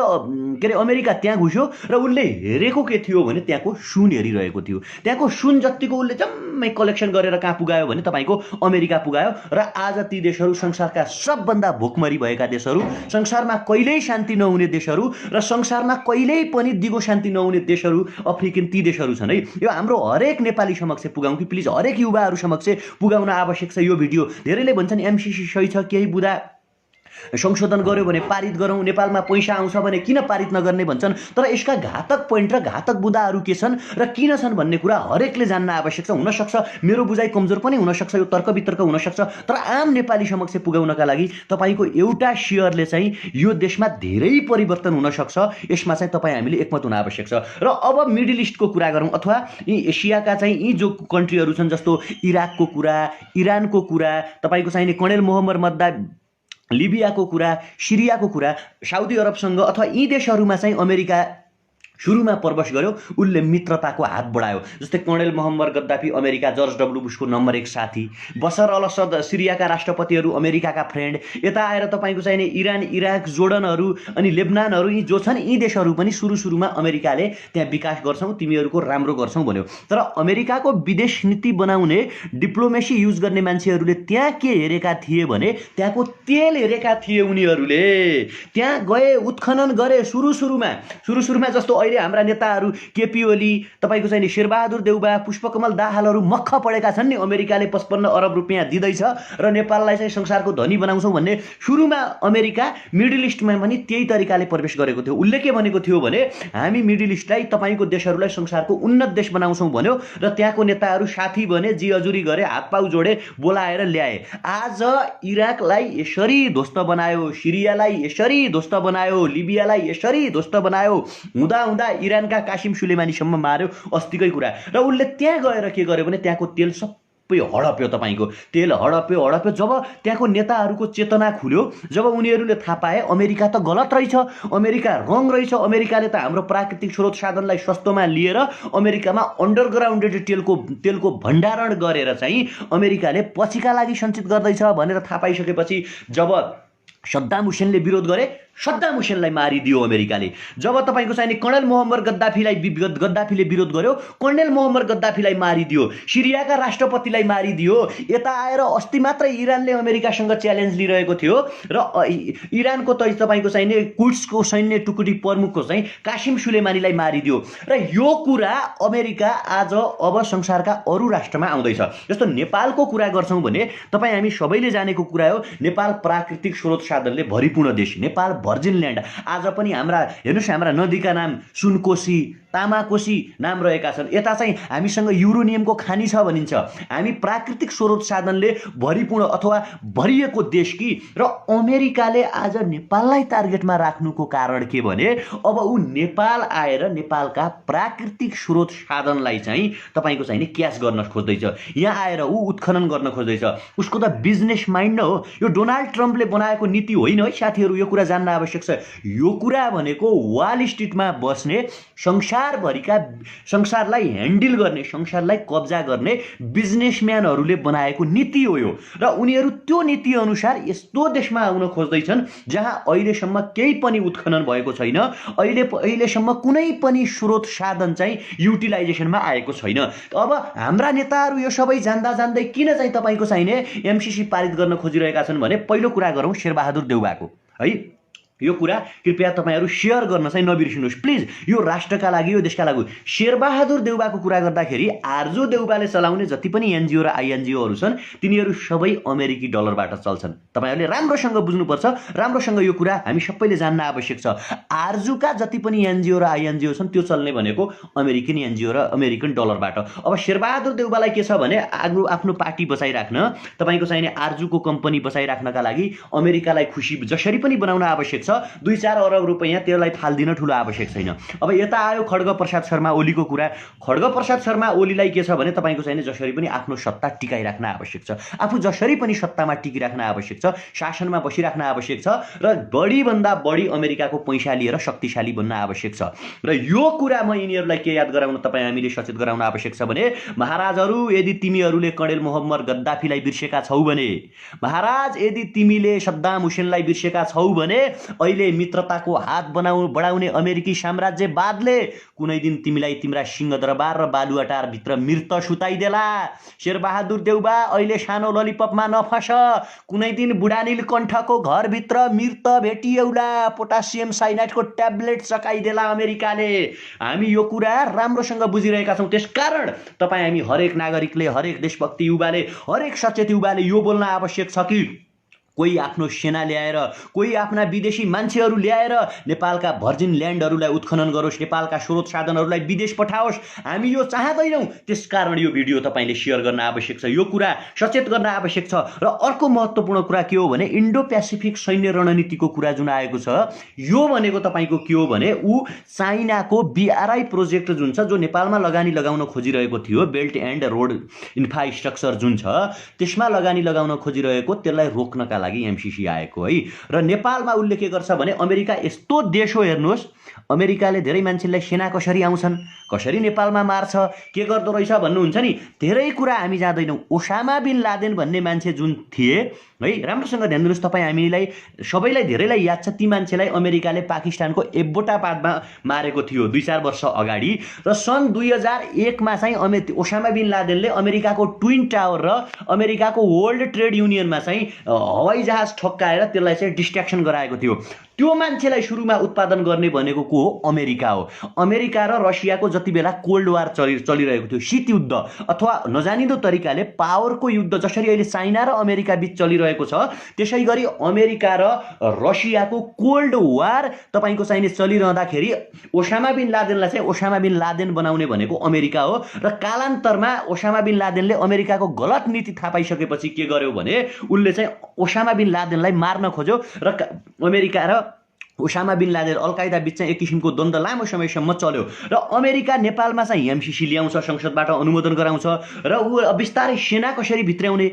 के अरे अमेरिका त्यहाँ घुस्यो र उसले हेरेको के थियो भने त्यहाँको सुन हेरिरहेको थियो। त्यहाँको सुन जतिको उसले जम्मै कलेक्सन गरेर कहाँ पुगायो भने तपाईँको अमेरिका पुगायो। र आज ती देशहरू संसारका सबभन्दा भोकमरी भएका देशहरू, संसारमा कहिल्यै शान्ति नहुने देशहरू र संसारमा कहिल्यै पनि दिगो शान्ति नहुने देशहरू अफ्रिकन ती देशहरू छन् है। यो हाम्रो हरेक नेपाली समक्ष पुगाउँ कि प्लिज, हरेक युवाहरू समक्ष पुगाउन आवश्यक छ यो भिडियो। धेरैले भन्छन् एमसिसी सही छ, केही बुदा संशोधन गर्यो भने पारित गरौँ, नेपालमा पैसा आउँछ भने किन पारित नगर्ने भन्छन्। तर यसका घातक पोइन्ट र घातक बुदाहरू के छन् र किन छन् भन्ने कुरा हरेकले जान्न आवश्यक छ। हुनसक्छ मेरो बुझाइ कमजोर पनि हुनसक्छ, यो तर्क वितर्क हुनसक्छ, तर आम नेपाली समक्ष पुगाउनका लागि तपाईँको एउटा सेयरले चाहिँ यो देशमा धेरै परिवर्तन हुनसक्छ। यसमा चाहिँ तपाईँ हामीले एकमत हुन आवश्यक छ। र अब मिडल इस्टको कुरा गरौँ अथवा यी एसियाका चाहिँ यी जो कन्ट्रीहरू छन्, जस्तो इराकको कुरा, इरानको कुरा, तपाईँको चाहिने कर्णेल मोहम्मद मद्दा, लिबियाको कुरा, सिरियाको कुरा, साउदी अरबसँग अथवा यी देशहरूमा चाहिँ अमेरिका सुरुमा प्रवेश गर्यो, उसले मित्रताको हात बढायो। जस्तै colonel Muhammad Gaddafi America, George W बुशको नम्बर 1 साथी, बशर अल असद सिरियाका राष्ट्रपतिहरू अमेरिकाका फ्रेन्ड, यता आएर तपाईँको चाहिने इरान, इराक, जोर्डनहरू अनि लेबनानहरू यी जो छन् यी देशहरू पनि सुरुमा अमेरिकाले त्यहाँ विकास गर्छौँ, तिमीहरूको राम्रो गर्छौँ भन्यो। तर अमेरिकाको विदेश नीति बनाउने, डिप्लोमेसी युज गर्ने मान्छेहरूले त्यहाँ के हेरेका थिए भने त्यहाँको तेल हेरेका थिए। उनीहरूले त्यहाँ गए, उत्खनन गरे सुरुमा जस्तो अहिले हाम्रा नेताहरू केपी ओली, तपाईँको चाहिँ शेरबहादुर देउबा, पुष्पकमल दाहालहरू मक्ख पढेका छन् नि, अमेरिकाले 55 अरब रुपियाँ दिँदैछ र नेपाललाई चाहिँ संसारको धनी बनाउँछौँ भन्ने। सुरुमा अमेरिका मिडल इस्टमा पनि त्यही तरिकाले प्रवेश गरेको थियो। उसले के भनेको थियो भने हामी मिडल इस्टलाई, तपाईँको देशहरूलाई संसारको उन्नत देश बनाउँछौँ भन्यो र त्यहाँको नेताहरू साथी बने, जी हजुरी गरे, हातपाउ जोडे, बोलाएर ल्याए। आज इराकलाई यसरी ध्वस्त बनायो, सिरियालाई यसरी ध्वस्त बनायो, लिबियालाई यसरी ध्वस्त बनायो, हुँदा इरानका कासिम सुलेमानीसम्म मार्यो, अस्तिकै कुरा। र उसले त्यहाँ गएर के गर्यो भने त्यहाँको तेल सबै हडप्यो, तपाईँको तेल हडप्यो। जब त्यहाँको नेताहरूको चेतना खुल्यो, जब उनीहरूले थाहा पाए अमेरिका त गलत रहेछ, अमेरिका रङ रहेछ, अमेरिकाले त हाम्रो प्राकृतिक स्रोत साधनलाई सस्तोमा लिएर अमेरिकामा अन्डरग्राउन्डेड तेलको भण्डारण गरेर चाहिँ अमेरिकाले पछिका लागि सञ्चित गर्दैछ भनेर थाहा पाइसकेपछि जब सद्दाम हुसेनले विरोध गरे, सद्दाम हुसेनलाई मारिदियो अमेरिकाले। जब तपाईँको चाहिने कर्णेल मोहम्मद गद्दाफीले विरोध गर्यो, कर्णेल मोहम्मद गद्दाफीलाई मारिदियो। सिरियाका राष्ट्रपतिलाई मारिदियो। यता आएर अस्ति मात्र इरानले अमेरिकासँग च्यालेन्ज लिइरहेको थियो र इरानको तपाईँको चाहिने कुड्सको सैन्य टुकडी प्रमुखको चाहिँ कासिम सुलेमानीलाई मारिदियो। र यो कुरा अमेरिका आज अब संसारका अरू राष्ट्रमा आउँदैछ। जस्तो नेपालको कुरा गर्छौँ भने तपाईँ हामी सबैले जानेको कुरा हो, नेपाल प्राकृतिक स्रोत साधनले भरिपूर्ण देश, नेपाल भर्जिन ल्यान्ड। आज पनि हेर्नुहोस् हाम्रा नदीका नाम सुनकोशी, तामाकोशी नाम रहेका छन्। यता चाहिँ हामीसँग युरेनियमको खानी छ भनिन्छ। हामी प्राकृतिक स्रोत साधनले भरिपूर्ण अथवा भरिएको देश कि। र अमेरिकाले आज नेपाललाई टार्गेटमा राख्नुको कारण के भने अब ऊ नेपाल आएर नेपालका प्राकृतिक स्रोत साधनलाई चाहिँ तपाईँको चाहिँ क्याच गर्न खोज्दैछ। यहाँ आएर ऊ उत्खनन गर्न खोज्दैछ। उसको त बिजनेस माइन्ड हो। यो डोनाल्ड ट्रम्पले बनाएको नीति होइन है साथीहरू, यो कुरा जान्न आवश्यक छ। यो कुरा भनेको वाल स्ट्रिटमा बस्ने, संसारलाई ह्यान्डल गर्ने, संसारलाई कब्जा गर्ने बिजनेसम्यानहरूले बनाएको नीति हो यो। र उनीहरू त्यो नीति अनुसार यस्तो देशमा आउन खोज्दैछन् जहाँ अहिलेसम्म केही पनि उत्खनन भएको छैन, अहिलेसम्म कुनै पनि स्रोत साधन चाहिँ युटिलाइजेसनमा आएको छैन। अब हाम्रा नेताहरू यो सबै जान्दै किन चाहिँ तपाईँको चाहिने एमसीसी पारित गर्न खोजिरहेका छन् भने पहिलो कुरा गरौँ शेरबहादुर देउवाको है। यो कुरा कृपया तपाईँहरू सेयर गर्न चाहिँ नबिर्सिनुहोस् प्लिज। यो राष्ट्रका लागि, यो देशका लागि। शेरबहादुर देउवाको कुरा गर्दाखेरि आर्जु देउवाले चलाउने जति पनि एनजिओ र आइएनजिओहरू छन् तिनीहरू सबै अमेरिकी डलरबाट चल्छन्। तपाईँहरूले राम्रोसँग बुझ्नुपर्छ, राम्रोसँग यो कुरा हामी सबैले जान्न आवश्यक छ। आर्जुका जति पनि एनजिओ र आइएनजिओ छन् त्यो चल्ने भनेको अमेरिकन एनजिओ र अमेरिकन डलरबाट। अब शेरबहादुर देउवालाई के छ भने आफ्नो पार्टी बचाइराख्न, तपाईँको चाहिने आर्जुको कम्पनी बचाइराख्नका लागि अमेरिकालाई खुसी जसरी पनि बनाउन आवश्यक छ। 2-4 अरब रुपैयाँ त्यसलाई फाल्दिन ठुलो आवश्यक छैन। अब यता आयो खड्ग प्रसाद शर्मा ओलीको कुरा। खड्ग प्रसाद शर्मा ओलीलाई के छ भने तपाईँको चाहिने जसरी पनि आफ्नो सत्ता टिकाइराख्न आवश्यक छ, आफू जसरी पनि सत्तामा टिकिराख्न आवश्यक छ, शासनमा बसिराख्न आवश्यक छ र बढीभन्दा बढी अमेरिकाको पैसा लिएर शक्तिशाली बन्न आवश्यक छ। र यो कुरा म यिनीहरूलाई के याद गराउन, तपाईँ हामीले सचेत गराउन आवश्यक छ भने महाराजहरू यदि तिमीहरूले कर्णेल मोहम्मद गद्दाफीलाई बिर्सेका छौ भने, महाराज यदि तिमीले सद्दाम हुसेनलाई बिर्सेका छौ भने अहिले मित्रताको हात बढाउने अमेरिकी साम्राज्यवादले कुनै दिन तिमीलाई तिम्रा सिंहदरबार र बालुवाटार भित्र मृत सुताइदेला। शेरबहादुर देउवा अहिले सानो ललिपपमा नफस, कुनै दिन बुढानील कण्ठको घरभित्र मृत भेटिएला, पोटासियम साइनाइडको ट्याब्लेट चकाइदेला अमेरिकाले। हामी यो कुरा राम्रोसँग बुझिरहेका छौँ। त्यसकारण तपाईँ हामी हरेक नागरिकले, हरेक देशभक्ति युवाले, हरेक सचेत युवाले यो बोल्न आवश्यक छ कि कोही आफ्नो सेना ल्याएर, कोही आफ्ना विदेशी मान्छेहरू ल्याएर नेपालका भर्जिन ल्यान्डहरूलाई उत्खनन गरोस्, नेपालका स्रोत साधनहरूलाई विदेश पठाओस्। हामी यो चाहँदैनौँ। त्यसकारण यो भिडियो तपाईँले सेयर गर्न आवश्यक छ, यो कुरा सचेत गर्न आवश्यक छ। र अर्को महत्त्वपूर्ण कुरा के हो भने इन्डो पेसिफिक सैन्य रणनीतिको कुरा जुन आएको छ, यो भनेको तपाईँको के हो भने ऊ चाइनाको BRI प्रोजेक्ट जुन छ, जो नेपालमा लगानी लगाउन खोजिरहेको थियो, बेल्ट एन्ड रोड इन्फ्रास्ट्रक्चर जुन छ त्यसमा लगानी लगाउन खोजिरहेको, त्यसलाई रोक्नका लागि एमसीसी आएको है। र नेपालमा उसले के गर्छ भने अमेरिका यस्तो देश हो, हेर्नुहोस् अमेरिकाले धेरै मान्छेलाई सेना कसरी आउँछन्, कसरी नेपालमा मार्छ, के गर्दो रहेछ भन्नुहुन्छ नि। धेरै कुरा हामी जान्दैनौँ। ओसामा बिन लादेन भन्ने मान्छे जुन थिए है, राम्रोसँग ध्यान दिनुहोस् तपाईँ, हामीलाई सबैलाई धेरैलाई याद छ ती मान्छेलाई अमेरिकाले पाकिस्तानको एब्बोटाबादमा मारेको थियो 2-4 वर्ष अगाडि। र सन् 2001मा चाहिँ ओसामा बिन लादेनले अमेरिकाको ट्विन टावर र अमेरिकाको वर्ल्ड ट्रेड युनियनमा चाहिँ हवाई जहाज ठोक्काएर त्यसलाई चाहिँ डिस्ट्र्याक्सन गराएको थियो। त्यो मान्छेलाई सुरुमा उत्पादन गर्ने भनेको को हो? अमेरिका हो। अमेरिका र रसियाको जति बेला कोल्ड वार चलिरहेको थियो, शीत युद्ध अथवा नजानिदो तरिकाले पावरको युद्ध जसरी अहिले चाइना र अमेरिका बीच चलिरहेको छ, त्यसै गरी अमेरिका र रसियाको कोल्ड वार तपाईँको चाहिने चलिरहँदाखेरि ओसामा बिन लादेनलाई चाहिँ ओसामा बिन लादेन बनाउने भनेको अमेरिका हो। र कालान्तरमा ओसामा बिन लादेनले अमेरिकाको गलत नीति थाहा पाइसकेपछि के गर्यो भने उसले चाहिँ ओसामा बिन लादेनलाई मार्न खोज्यो र अमेरिका र ओसामा बिन लादेन अलकायदा बीच चाहिँ एक किसिमको द्वन्द्व लामो समयसम्म चल्यो। र अमेरिका नेपालमा चाहिँ एमसीसी ल्याउँछ, संसदबाट अनुमोदन गराउँछ र ऊ बिस्तारै सेना कसरी भित्र्याउने,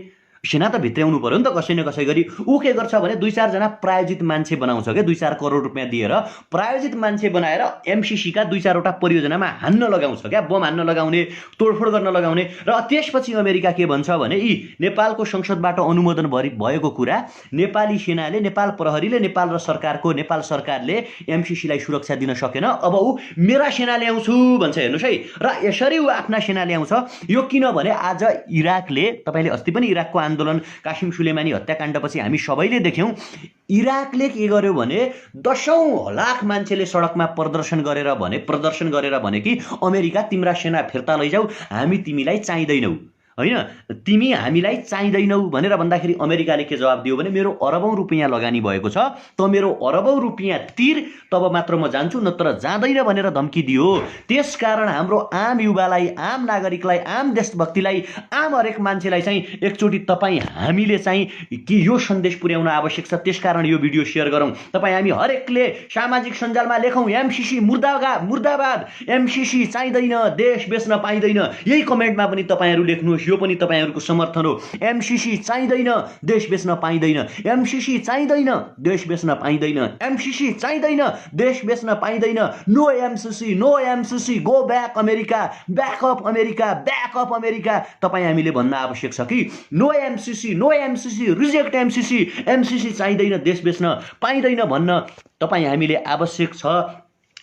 सेना त भित्र्याउनु पर्यो नि त कसै न कसै गरी। ऊ के गर्छ भने 2-4 जना प्रायोजित मान्छे बनाउँछ के, 2-4 करोड रुपियाँ दिएर प्रायोजित मान्छे बनाएर एमसीसी का 2-4 वटा परियोजनामा हान्न लगाउँछ क्या, बम हान्न लगाउने, तोडफोड गर्न लगाउने। र त्यसपछि अमेरिका के भन्छ भने यी नेपालको संसदबाट अनुमोदन भएको कुरा नेपाली सेनाले, नेपाल प्रहरीले, नेपाल र सरकारको, नेपाल सरकारले एमसीसीलाई सुरक्षा दिन सकेन, अब ऊ मेरा सेना ल्याउँछु भन्छ। हेर्नुहोस् है, र यसरी ऊ आफ्ना सेना ल्याउँछ। यो किनभने आज इराकले, तपाईँले अस्ति पनि इराकको आन्दोलन कासिम सुलेमानी हत्याकाण्डपछि हामी सबैले देख्यौँ, इराकले के गर्यो भने 10औं लाख मान्छेले सडकमा प्रदर्शन गरेर भने कि अमेरिका तिम्रा सेना फिर्ता लैजाऊ, हामी तिमीलाई चाहिँदैनौ, होइन तिमी हामीलाई चाहिँदैनौ भनेर भन्दाखेरि अमेरिकाले के जवाब दियो भने मेरो अरबौं रुपियाँ लगानी भएको छ, त मेरो अरबौं रुपियाँ तिर, तब मात्र म जान्छु, नत्र जाँदैन भनेर धम्की दियो। त्यसकारण हाम्रो आम युवालाई, आम नागरिकलाई, आम देशभक्तिलाई, आम हरेक मान्छेलाई चाहिँ एकचोटि तपाईँ हामीले चाहिँ कि यो सन्देश पुर्याउन आवश्यक छ। त्यसकारण यो भिडियो सेयर गरौँ। तपाईँ हामी हरेकले सामाजिक सञ्जालमा लेखौँ एमसीसी मुर्दाबाद, एमसीसी चाहिँदैन, देश बेच्न पाइँदैन। यही कमेन्टमा पनि तपाईँहरू लेख्नुहोस्, यो पनि तपाईँहरूको समर्थन हो। एमसीसी चाहिँदैन, देश बेच्न पाइँदैन, एमसीसी चाहिँदैन, देश बेच्न पाइँदैन, एमसीसी चाहिँदैन, देश बेच्न पाइँदैन। No MCC, no MCC, go back America, backup America, backup America. तपाईँ हामीले भन्न आवश्यक छ कि no MCC, no MCC, reject MCC, MCC चाहिँदैन, देश बेच्न पाइँदैन भन्न तपाईँ हामीले आवश्यक छ।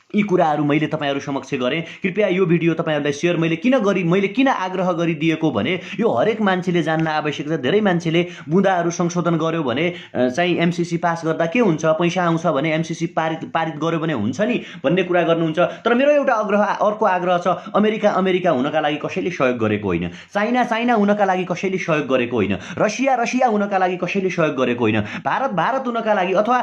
यी कुराहरू मैले तपाईँहरू समक्ष गरेँ। कृपया यो भिडियो तपाईँहरूलाई सेयर मैले किन आग्रह गरिदिएको भने यो हरेक मान्छेले जान्न आवश्यक छ। धेरै मान्छेले बुँदाहरू संशोधन गर्यो भने चाहिँ एमसीसी पास गर्दा के हुन्छ, पैसा आउँछ भने एमसीसी पारित गर्यो भने हुन्छ नि भन्ने कुरा गर्नुहुन्छ। तर मेरो एउटा अर्को आग्रह छ, अमेरिका हुनका लागि कसैले सहयोग गरेको होइन, चाइना हुनका लागि कसैले सहयोग गरेको होइन, रसिया हुनका लागि कसैले सहयोग गरेको होइन, भारत हुनका लागि अथवा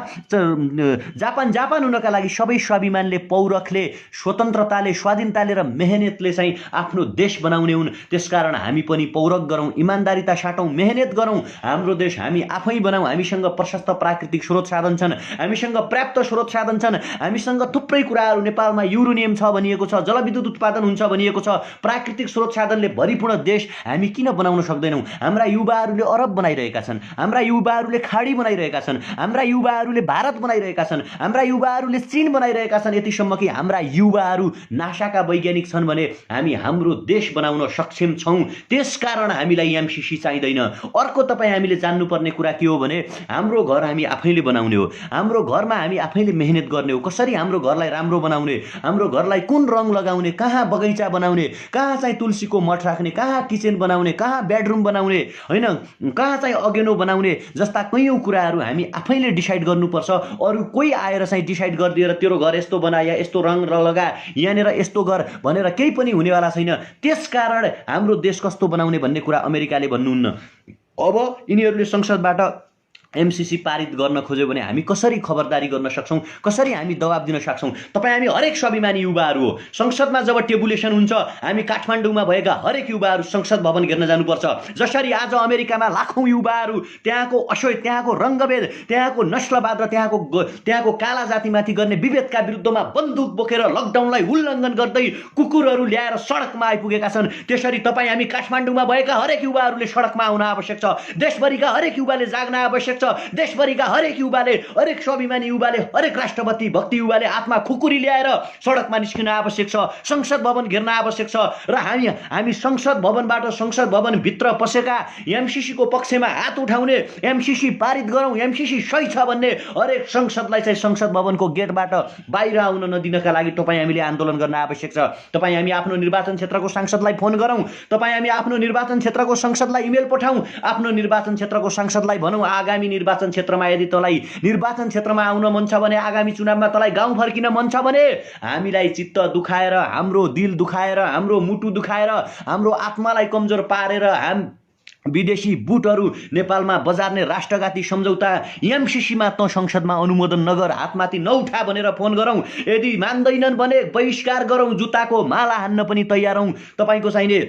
जापान हुनका लागि सबै स्वाभिमानले, पौरखले, स्वतन्त्रताले, स्वाधीनताले र मेहनतले चाहिँ आफ्नो देश बनाउने हुन्। त्यसकारण हामी पनि पौरख गरौँ, इमान्दारिता साटौँ, मेहनत गरौँ, हाम्रो देश हामी आफै बनाऊँ। हामीसँग प्रशस्त प्राकृतिक स्रोत साधन छन्, हामीसँग पर्याप्त स्रोत साधन छन्, हामीसँग थुप्रै कुराहरू, नेपालमा युरेनियम छ भनिएको छ, जलविद्युत उत्पादन हुन्छ भनिएको छ, प्राकृतिक स्रोत साधनले भरिपूर्ण देश हामी किन बनाउन सक्दैनौँ? हाम्रा युवाहरूले अरब बनाइरहेका छन्, हाम्रा युवाहरूले खाडी बनाइरहेका छन्, हाम्रा युवाहरूले भारत बनाइरहेका छन्, हाम्रा युवाहरूले चीन बनाइरहेका छन्। यतिसम्म कि हाम्रा युवाहरू नासाका वैज्ञानिक छन् भने हामी हाम्रो देश बनाउन सक्षम छौँ। त्यसकारण हामीलाई एमसीसी चाहिँदैन। अर्को तपाईँ हामीले जान्नुपर्ने कुरा के हो भने हाम्रो घर हामी आफैले बनाउने हो, हाम्रो घरमा हामी आफैले मेहनत गर्ने हो। कसरी हाम्रो घरलाई राम्रो बनाउने, हाम्रो घरलाई कुन रङ लगाउने, कहाँ बगैँचा बनाउने, कहाँ चाहिँ तुलसीको मठ राख्ने, कहाँ किचन बनाउने, कहाँ बेडरुम बनाउने, होइन कहाँ चाहिँ अगेनो बनाउने जस्ता कैयौँ कुराहरू हामी आफैले डिसाइड गर्नुपर्छ। अरू कोही आएर चाहिँ डिसाइड गरिदिएर तेरो घर यस्तो बनाए, यस्तो रङ लगा, यहाँनिर यस्तो गर भनेर केही पनि हुनेवाला छैन। त्यसकारण हाम्रो देश कस्तो बनाउने भन्ने कुरा अमेरिकाले भन्नुहुन्न। अब यिनीहरूले संसदबाट एमसीसी पारित गर्न खोज्यो भने हामी कसरी खबरदारी गर्न सक्छौँ, कसरी हामी दबाब दिन सक्छौँ? तपाईँ हामी हरेक स्वाभिमानी युवाहरू हो। संसदमा जब टेबुलेसन हुन्छ हामी काठमाडौँमा भएका हरेक युवाहरू संसद भवन घेर्न जानुपर्छ। जसरी आज अमेरिकामा लाखौँ युवाहरू त्यहाँको असोय, त्यहाँको रङ्गभेद, त्यहाँको नस्लवाद र त्यहाँको काला जातिमाथि गर्ने विभेदका विरुद्धमा बन्दुक बोकेर लकडाउनलाई उल्लङ्घन गर्दै कुकुरहरू ल्याएर सडकमा आइपुगेका छन्। त्यसरी तपाईँ हामी काठमाडौँमा भएका हरेक युवाहरूले सडकमा आउन आवश्यक छ। देशभरिका हरेक युवाले जाग्न आवश्यक छ। देशभरिका हरेक युवाले, हरेक स्वाभिमानी युवाले, हरेक राष्ट्रपति भक्ति युवाले आत्मा खुकुरी ल्याएर सडकमा निस्किन आवश्यक छ। संसद भवन घेर्न आवश्यक छ। र हामी संसद भवनबाट, संसद भवनभित्र पसेका एमसीसीको पक्षमा हात उठाउने, एमसीसी पारित गरौँ, एमसीसी सही छ भन्ने हरेक संसदलाई चाहिँ संसद भवनको गेटबाट बाहिर आउन नदिनका लागि तपाईँ हामीले आन्दोलन गर्न आवश्यक छ। तपाईँ हामी आफ्नो निर्वाचन क्षेत्रको सांसदलाई फोन गरौँ, तपाईँ हामी आफ्नो निर्वाचन क्षेत्रको संसदलाई इमेल पठाउँ, आफ्नो निर्वाचन क्षेत्रको सांसदलाई भनौँ आगामी निर्वाचन क्षेत्रमा यदि तँलाई निर्वाचन क्षेत्रमा आउन मन छ भने, आगामी चुनावमा तँलाई गाउँ फर्किन मन छ भने हामीलाई चित्त दुखाएर, हाम्रो दिल दुखाएर, हाम्रो मुटु दुखाएर, हाम्रो आत्मालाई कमजोर पारेर विदेशी बुटहरू नेपालमा बजार्ने राष्ट्रघाती सम्झौता एमसीसीमा त संसदमा अनुमोदन नगर, हातमाथि नउठा भनेर फोन गरौँ। यदि मान्दैनन् भने बहिष्कार गरौँ, जुत्ताको माला हान्न पनि तयार हौँ। तपाईँको चाहिने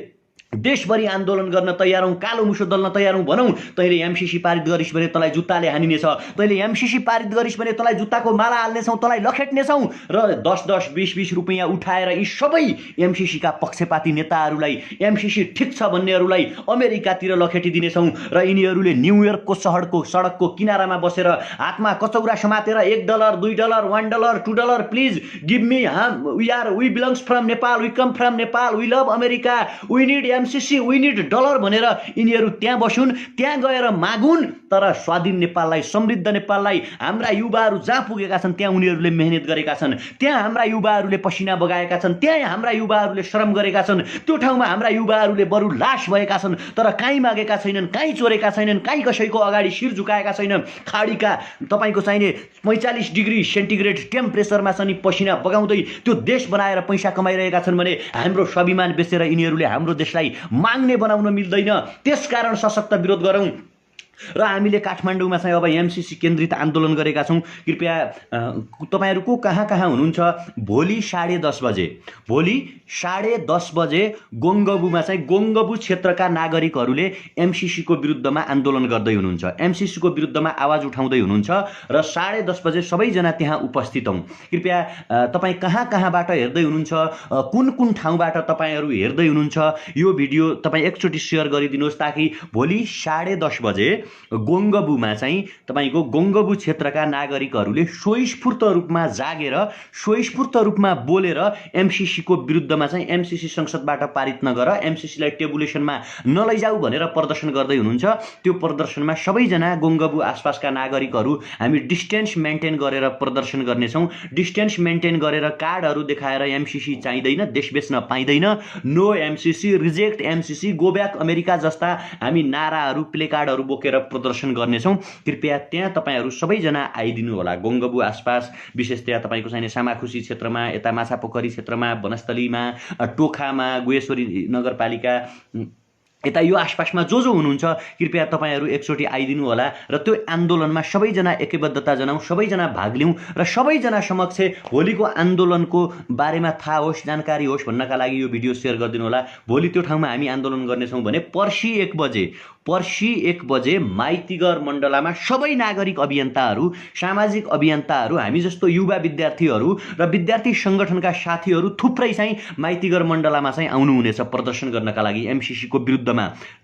देशभरि आन्दोलन गर्न तयार हौँ, कालो मुसो दल्न तयार हौँ भनौँ। तैँले एमसीसी पारित गरिस् भने तँलाई जुत्ताले हानिनेछ, तैँले एमसीसी पारित गरिस् भने तँलाई जुत्ताको माला हाल्नेछौँ, तँलाई लखेट्नेछौँ र 10-10, 20-20 रुपियाँ उठाएर यी सबै एमसीसीका पक्षपाती नेताहरूलाई, एमसीसी ठिक छ भन्नेहरूलाई अमेरिकातिर लखेटिदिनेछौँ र यिनीहरूले न्युयोर्कको सडकको किनारामा बसेर हातमा कचौरा समातेर $1, $2, $1, $2 please give me, we belongs from Nepal, we come from Nepal, we love America, we need MCC, we need dollar भनेर यिनीहरू त्यहाँ बसुन्, त्यहाँ गएर मागुन्। तर स्वाधीन नेपाललाई, समृद्ध नेपाललाई हाम्रा युवाहरू जहाँ पुगेका छन् त्यहाँ उनीहरूले मेहनत गरेका छन्, त्यहाँ हाम्रा युवाहरूले पसिना बगाएका छन्, त्यहाँ हाम्रा युवाहरूले श्रम गरेका छन्, त्यो ठाउँमा हाम्रा युवाहरूले बरु लास भएका छन्, तर काहीँ मागेका छैनन्, काहीँ चोरेका छैनन्, काहीँ कसैको अगाडि शिर झुकाएका छैनन्। खाडीका तपाईँको चाहिने 45 डिग्री सेन्टिग्रेड टेम्परेचरमा चाहिँ पसिना बगाउँदै त्यो देश बनाएर पैसा कमाइरहेका छन् भने हाम्रो स्वाभिमान बेचेर यिनीहरूले हाम्रो देशलाई माग्ने बनाउन मिल्दैन। त्यसकारण सशक्त विरोध गरौँ र हामीले काठमाडौँमा चाहिँ अब एमसीसी केन्द्रित आन्दोलन गरेका छौँ। कृपया तपाईँहरूको कहाँ कहाँ हुनुहुन्छ, भोलि 10:30 बजे, भोलि 10:30 बजे गोङ्गबुमा चाहिँ गोङ्गबु क्षेत्रका नागरिकहरूले एमसीसीको विरुद्धमा आन्दोलन गर्दै हुनुहुन्छ, एमसीसीको विरुद्धमा आवाज उठाउँदै हुनुहुन्छ र 10:30 बजे सबैजना त्यहाँ उपस्थित हौँ। कृपया तपाईँ कहाँ कहाँबाट हेर्दै हुनुहुन्छ, कुन कुन ठाउँबाट तपाईँहरू हेर्दै हुनुहुन्छ, यो भिडियो तपाईँ एकचोटि सेयर गरिदिनुहोस् ताकि भोलि 10:30 बजे गोङ्गबुमा चाहिँ तपाईँको गोङ्गबु क्षेत्रका नागरिकहरूले स्वस्फूर्त रूपमा जागेर, स्वस्फूर्त रूपमा बोलेर एमसीसीको विरुद्धमा चाहिँ एमसीसी संसदबाट पारित नगर, एमसीसीलाई टेबुलेसनमा नलैजाऊ भनेर प्रदर्शन गर्दै हुनुहुन्छ। त्यो प्रदर्शनमा सबैजना गोङ्गबु आसपासका नागरिकहरू हामी डिस्टेन्स मेन्टेन गरेर प्रदर्शन गर्नेछौँ। डिस्टेन्स मेन्टेन गरेर कार्डहरू देखाएर एमसीसी चाहिँदैन, देश बेच्न पाइँदैन, no MCC, reject MCC, go back America जस्ता हामी नाराहरू, प्ले कार्डहरू बोकेर प्रदर्शन गर्नेछौँ। कृपया त्यहाँ तपाईँहरू सबैजना आइदिनु होला। गोङ्गबु आसपास विशेष त्यहाँ तपाईँको चाहिने सामाखुसी क्षेत्रमा, यता माछापोखरी क्षेत्रमा, वनस्थलीमा, टोखामा, गुहेश्वरी नगरपालिका, यता यो आसपासमा जो हुनुहुन्छ कृपया तपाईँहरू एकचोटि आइदिनु होला र त्यो आन्दोलनमा सबैजना एकबद्धता जनाउँ, सबैजना भाग लिउँ र सबैजना समक्ष भोलिको आन्दोलनको बारेमा थाहा होस्, जानकारी होस् भन्नका लागि यो भिडियो सेयर गरिदिनु होला। भोलि त्यो ठाउँमा हामी आन्दोलन गर्नेछौँ भने पर्सि 1 बजे माइतीघर मण्डलामा सबै नागरिक अभियन्ताहरू, सामाजिक अभियन्ताहरू, हामी जस्तो युवा विद्यार्थीहरू र विद्यार्थी सङ्गठनका साथीहरू थुप्रै चाहिँ माइतीघर मण्डलामा चाहिँ आउनुहुनेछ प्रदर्शन गर्नका लागि एमसीसीको विरुद्धमा।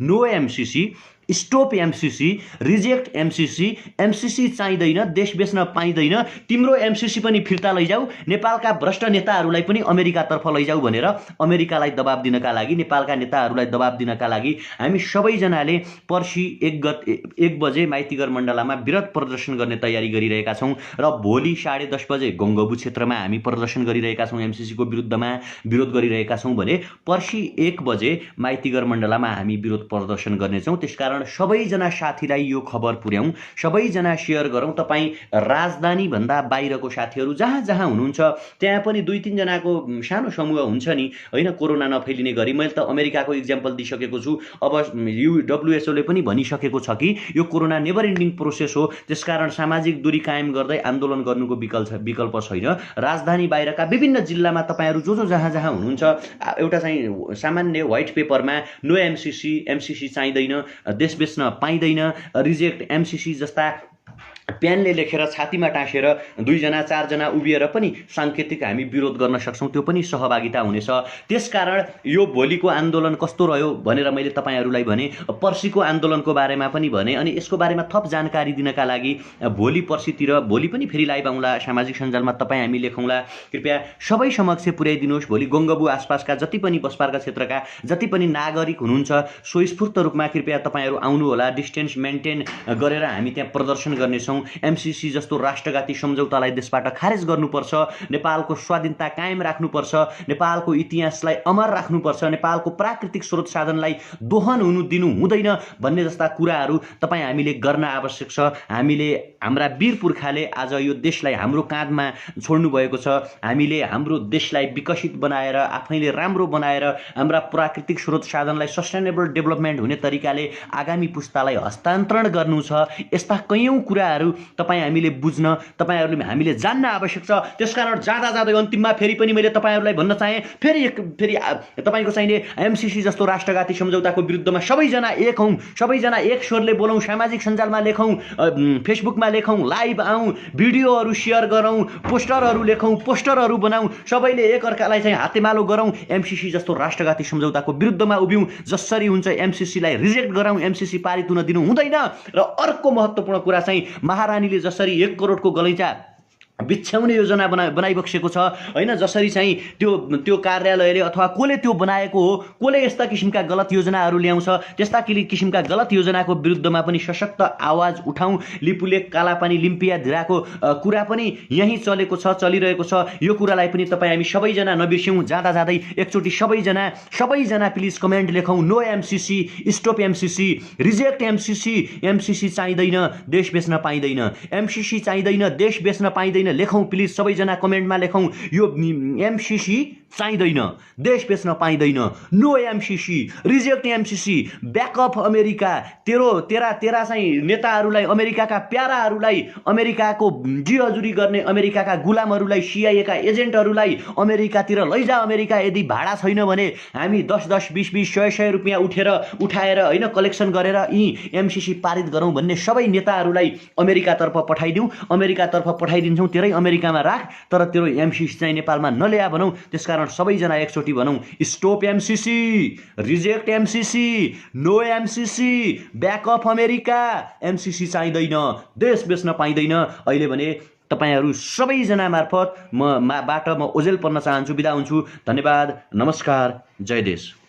No MCC, stop MCC, reject MCC, MCC चाहिँदैन, देश बेच्न पाइँदैन, तिम्रो एमसीसी पनि फिर्ता लैजाऊ, नेपालका भ्रष्ट नेताहरूलाई पनि अमेरिकातर्फ लैजाऊ भनेर अमेरिकालाई दबाब दिनका लागि, नेपालका नेताहरूलाई दबाब दिनका लागि हामी सबैजनाले पर्सि 1 बजे माइतीघर मण्डलामा विरोध प्रदर्शन गर्ने तयारी गरिरहेका छौँ र भोलि 10:30 बजे गोङ्गबु क्षेत्रमा हामी प्रदर्शन गरिरहेका छौँ, एमसीसीको विरुद्धमा विरोध गरिरहेका छौँ भने पर्सि 1 बजे माइतीघर मण्डलामा हामी विरोध प्रदर्शन गर्नेछौँ। त्यसकारण सबैजना साथीलाई यो खबर पुर्याउँ, सबैजना सेयर गरौँ। तपाईँ राजधानीभन्दा बाहिरको साथीहरू जहाँ जहाँ हुनुहुन्छ त्यहाँ पनि 2-3 जनाको सानो समूह हुन्छ नि, होइन, कोरोना नफैलिने गरी। मैले त अमेरिकाको इक्जाम्पल दिइसकेको छु। अब WHO ले पनि भनिसकेको छ कि यो कोरोना नेभर इन्डिङ प्रोसेस हो, त्यसकारण सामाजिक दूरी कायम गर्दै आन्दोलन गर्नुको विकल्प छैन। राजधानी बाहिरका विभिन्न जिल्लामा तपाईँहरू जो जहाँ जहाँ हुनुहुन्छ एउटा चाहिँ सामान्य व्हाइट पेपरमा नो एमसीसी, एमसीसी चाहिँदैन, देश बेच्न पाइँदैन, रिजेक्ट एमसीसी जस्ता पेनले लेखेर छातीमा टाँसेर 2 जना 4 जना उभिएर पनि साङ्केतिक हामी विरोध गर्न सक्छौँ, त्यो पनि सहभागिता हुनेछ। त्यसकारण यो भोलिको आन्दोलन कस्तो रह्यो भनेर मैले तपाईँहरूलाई भने, पर्सिको आन्दोलनको बारेमा पनि भने, अनि यसको बारेमा थप जानकारी दिनका लागि भोलि पनि फेरि लाइभ आउँला, सामाजिक सञ्जालमा तपाईँ हामी लेखौँला। कृपया सबै समक्ष पुर्याइदिनुहोस्। भोलि गोङ्गबु आसपासका जति पनि बसपार्का क्षेत्रका जति पनि नागरिक हुनुहुन्छ स्वस्फूर्त रूपमा कृपया तपाईँहरू आउनु होला। डिस्टेन्स मेन्टेन गरेर हामी त्यहाँ प्रदर्शन गर्नेछौँ। एमसीसी जस्तो राष्ट्रघाती सम्झौतालाई देशबाट खारेज गर्नुपर्छ, नेपालको स्वाधीनता कायम राख्नुपर्छ, नेपालको इतिहासलाई अमर राख्नुपर्छ, नेपालको प्राकृतिक स्रोत साधनलाई दोहन हुनु दिनु हुँदैन भन्ने जस्ता कुराहरू तपाईँ हामीले गर्न आवश्यक छ। हामीले हाम्रा वीर पुर्खाले आज यो देशलाई हाम्रो काँधमा छोड्नु भएको छ। हामीले हाम्रो देशलाई विकसित बनाएर, आफैले राम्रो बनाएर, हाम्रा प्राकृतिक स्रोत साधनलाई सस्टेनेबल डेभलपमेन्ट हुने तरिकाले आगामी पुस्तालाई हस्तान्तरण गर्नु छ। यस्ता कैयौँ कुराहरू कुराहरू तपाईँ हामीले बुझ्न, तपाईँहरूले हामीले जान्न आवश्यक छ। त्यसकारण जाँदा जाँदै अन्तिममा फेरि पनि मैले तपाईँहरूलाई भन्न चाहेँ, फेरि तपाईँको चाहिने एमसीसी जस्तो राष्ट्रघाती सम्झौताको विरुद्धमा सबैजना एक हौँ, सबैजना एक स्वरले बोलौँ, सामाजिक सञ्जालमा लेखौँ, फेसबुकमा लेखौँ, लाइभ आउँ, भिडियोहरू सेयर गरौँ, पोस्टरहरू लेखौँ, पोस्टरहरू बनाऊँ, सबैले एकअर्कालाई चाहिँ हातेमालो गरौँ, एमसीसी जस्तो राष्ट्रघाती सम्झौताको विरुद्धमा उभियौँ। जसरी हुन्छ एमसीसीलाई रिजेक्ट गरौँ, एमसीसी पारित हुन दिनु हुँदैन। र अर्को महत्त्वपूर्ण कुरा चाहिँ महारानीले जसरी 1 करोडको गलैँचा बिछ्याउने योजना बनाइबक्सेको छ हैन, जसरी चाहिँ त्यो कार्यालयले अथवा कोले त्यो बनाएको हो, कोले यस्ता किसिमका गलत योजनाहरू ल्याउँछ, त्यस्ता किसिमका गलत योजनाको विरुद्धमा पनि सशक्त आवाज उठाउँ। लिपुले कालापानी लिम्पिया धिराको कुरा पनि यही चलेको छ, चलिरहेको छ। यो कुरालाई पनि तपाईँ हामी सबैजना नबिर्स्यौँ। जाँदा जाँदै एकचोटि सबैजना प्लिज कमेन्ट लेखौँ, no MCC, stop MCC, reject MCC, MCC चाहिँदैन, देश बेच्न पाइँदैन, एमसीसी चाहिँदैन, देश बेच्न पाइँदैन। लेखौँ प्लिज, सबैजना कमेन्टमा लेखौँ, यो एमसीसी चाहिँदैन, देश बेच्न पाइँदैन, no MCC, reject MCC, backup America. तेरा चाहिँ नेताहरूलाई, अमेरिकाका प्याराहरूलाई, अमेरिकाको जिहजुरी गर्ने अमेरिकाका गुलामहरूलाई, सिआइएका एजेन्टहरूलाई अमेरिकातिर लैजा। अमेरिका यदि भाडा छैन भने हामी 10-10, 20-20, 100-100 रुपियाँ उठाएर हैन कलेक्सन गरेर यी एमसीसी पारित गरौँ भन्ने सबै नेताहरूलाई अमेरिकातर्फ पठाइदिउँ, अमेरिकातर्फ पठाइदिन्छौँ। तेरै अमेरिकामा राख, तर तेरो एमसीसी चाहिँ नेपालमा नल्या भनौँ। त्यसकारण सबैजना एकचोटि भनौँ, stop MCC, reject MCC, no MCC, backup America, MCC चाहिँदैन, देश बेच्न पाइँदैन। अहिले भने तपाईहरू सबैजना मार्फत म ओझेल पर्न चाहन्छु, बिदा हुन्छु। धन्यवाद, नमस्कार, जय देश।